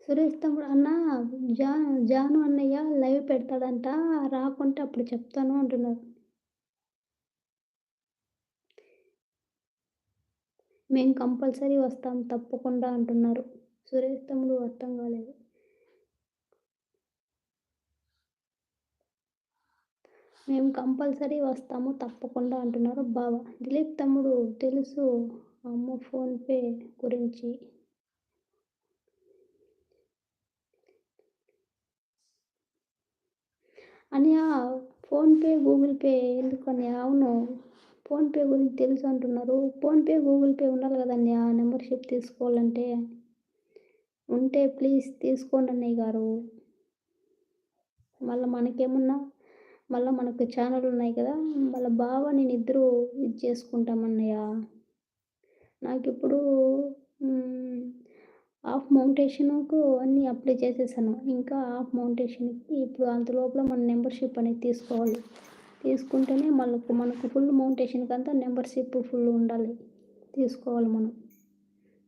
సురేష్ తమ్ముడు అన్న జా జాను అన్నయ్య లైవ్ పెడతాడంట రాకుంటే అప్పుడు చెప్తాను అంటున్నారు. మేము కంపల్సరీ వస్తాం తప్పకుండా అంటున్నారు. సురేష్ తమ్ముడు అర్థం కాలేదు. మేము కంపల్సరీ వస్తాము తప్పకుండా అంటున్నారు బావ. దిలీప్ తమ్ముడు తెలుసు అమ్మ ఫోన్‌పే గురించి. అన్నయ్య ఫోన్‌పే, గూగుల్ పే ఎందుకన్నయ్య? అవును. ఫోన్‌పే గురించి తెలుసు అంటున్నారు. ఫోన్‌పే, గూగుల్ పే ఉండాలి కదన్నయ్య మెంబర్‌షిప్ తీసుకోవాలంటే. ఉంటే ప్లీజ్ తీసుకోండి అన్నయ్య గారు. మళ్ళా మనకు ఛానల్ ఉన్నాయి కదా! వాళ్ళ బావ నేనిద్దరూ ఇది చేసుకుంటాం అన్నయ్య. నాకిప్పుడు హాఫ్ మౌంటేషన్‌కు అన్నీ అప్లై చేసేసాను. ఇంకా హాఫ్ మౌంటేషన్‌కి ఇప్పుడు అంతలోపల మన మెంబర్‌షిప్ అనేది తీసుకోవాలి. తీసుకుంటేనే మనకు ఫుల్ మౌంటేషన్‌కంతా మెంబర్‌షిప్ ఫుల్ ఉండాలి. తీసుకోవాలి మనం.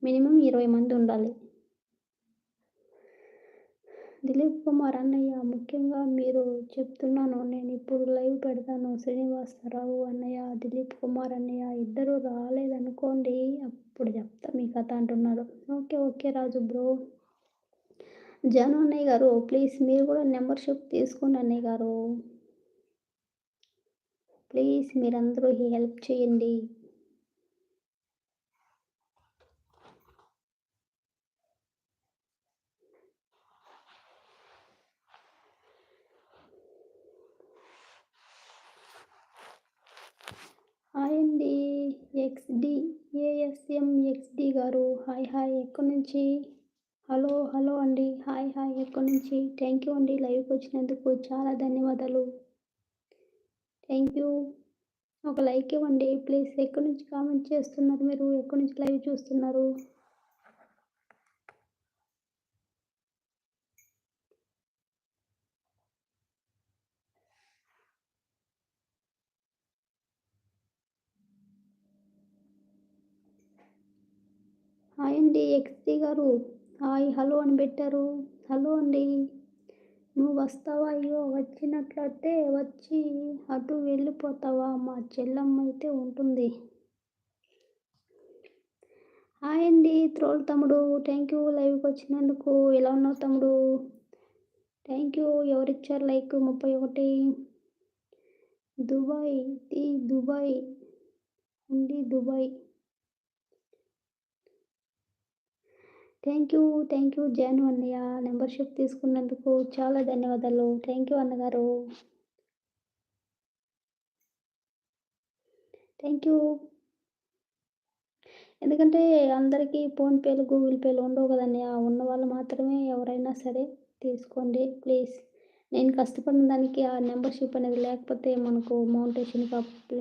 మినిమమ్ 20 మంది ఉండాలి. దిలీప్ కుమార్ అన్నయ్య ముఖ్యంగా మీరు చెప్తున్నాను నేనిప్పుడు లైవ్ పెడతాను. శ్రీనివాసరావు అన్నయ్య, దిలీప్ కుమార్ అన్నయ్య ఇద్దరు రాలేదనుకోండి అప్పుడు చెప్తా మీ కథ అంటున్నాడు. ఓకే రాజు బ్రో. జాను అన్నయ్య గారు ప్లీజ్ మీరు కూడా మెంబర్‌షిప్ తీసుకోండి అన్నయ్య గారు. ప్లీజ్ మీరందరూ హెల్ప్ చేయండి. హాయ్ అండి ఏఎస్ఎంఎక్స్డి గారు. హాయ్ ఎక్కడి నుంచి? హలో అండి. హాయ్ ఎక్కడి నుంచి? థ్యాంక్ యూ అండి లైవ్‌కి వచ్చినందుకు చాలా ధన్యవాదాలు. Thank you. ఒక లైక్ ఇవ్వండి ప్లీజ్. ఎక్కడి నుంచి కామెంట్ చేస్తున్నారు మీరు? ఎక్కడి నుంచి లైవ్ చూస్తున్నారు? హాయ్ అండి ఎక్స్‌డి గారు. హలో అని పెట్టారు. హలో అండి. నువ్వు వస్తావా? అయ్యో వచ్చినట్లయితే వచ్చి అటు వెళ్ళిపోతావా? మా చెల్లమ్మైతే ఉంటుంది. హాయ్ అండి త్రోల్ తమ్ముడు. థ్యాంక్ యూ లైవ్‌కి వచ్చినందుకు. ఎలా ఉన్నావు తమ్ముడు? Thank you. ఎవరిచ్చారు లైక్ 31. దుబాయ్ ఉండి దుబాయ్. థ్యాంక్ యూ జాను అన్నయ్య. మెంబర్‌షిప్ తీసుకున్నందుకు చాలా ధన్యవాదాలు. థ్యాంక్ యూ అన్నగారు. Thank you. ఎందుకంటే అందరికీ ఫోన్‌పేలు, గూగుల్ పేలు ఉండవు కదన్నయ్య. ఉన్నవాళ్ళు మాత్రమే ఎవరైనా సరే తీసుకోండి ప్లీజ్. నేను కష్టపడిన దానికి ఆ మెంబర్‌షిప్ అనేది లేకపోతే మనకు మౌంటేషన్‌కి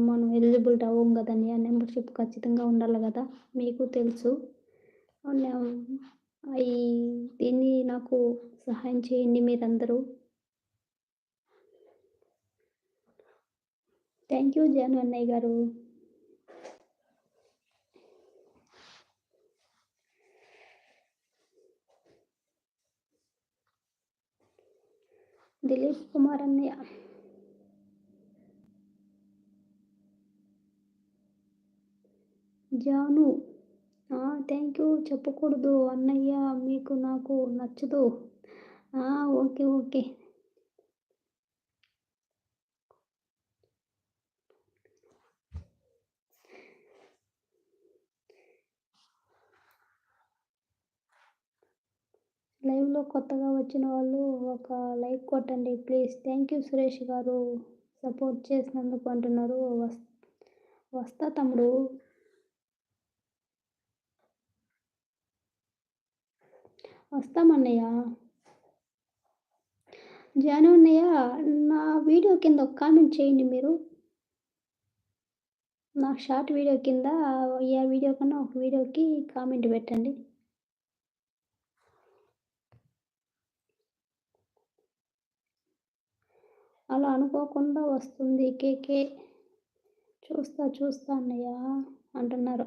మనం ఎలిజిబిలిటీ అవ్వం కదన్నయ్య. మెంబర్‌షిప్ ఖచ్చితంగా ఉండాలి కదా! మీకు తెలుసు. దీన్ని నాకు సహాయం చేయండి మీరందరూ. థ్యాంక్ యూ జాను అన్నయ్య గారు. దిలీప్ కుమార్ అన్నయ్య. జాను థ్యాంక్ యూ చెప్పకూడదు అన్నయ్య మీకు నాకు నచ్చదు. ఓకే. లైవ్‌లో కొత్తగా వచ్చిన వాళ్ళు ఒక లైక్ కొట్టండి ప్లీజ్. థ్యాంక్ యూ సురేష్ గారు సపోర్ట్ చేసినందుకు అంటున్నారు. వస్తా తమ్ముడు. వస్తామన్నయ్య. జాను అన్నయ్య నా వీడియో కింద ఒక కామెంట్ చేయండి మీరు. నా షార్ట్ వీడియో కింద ఏ వీడియో కన్నా ఒక వీడియోకి కామెంట్ పెట్టండి. అలా అనుకోకుండా వస్తుంది కేకే. చూస్తా అన్నయ్య అంటున్నారు.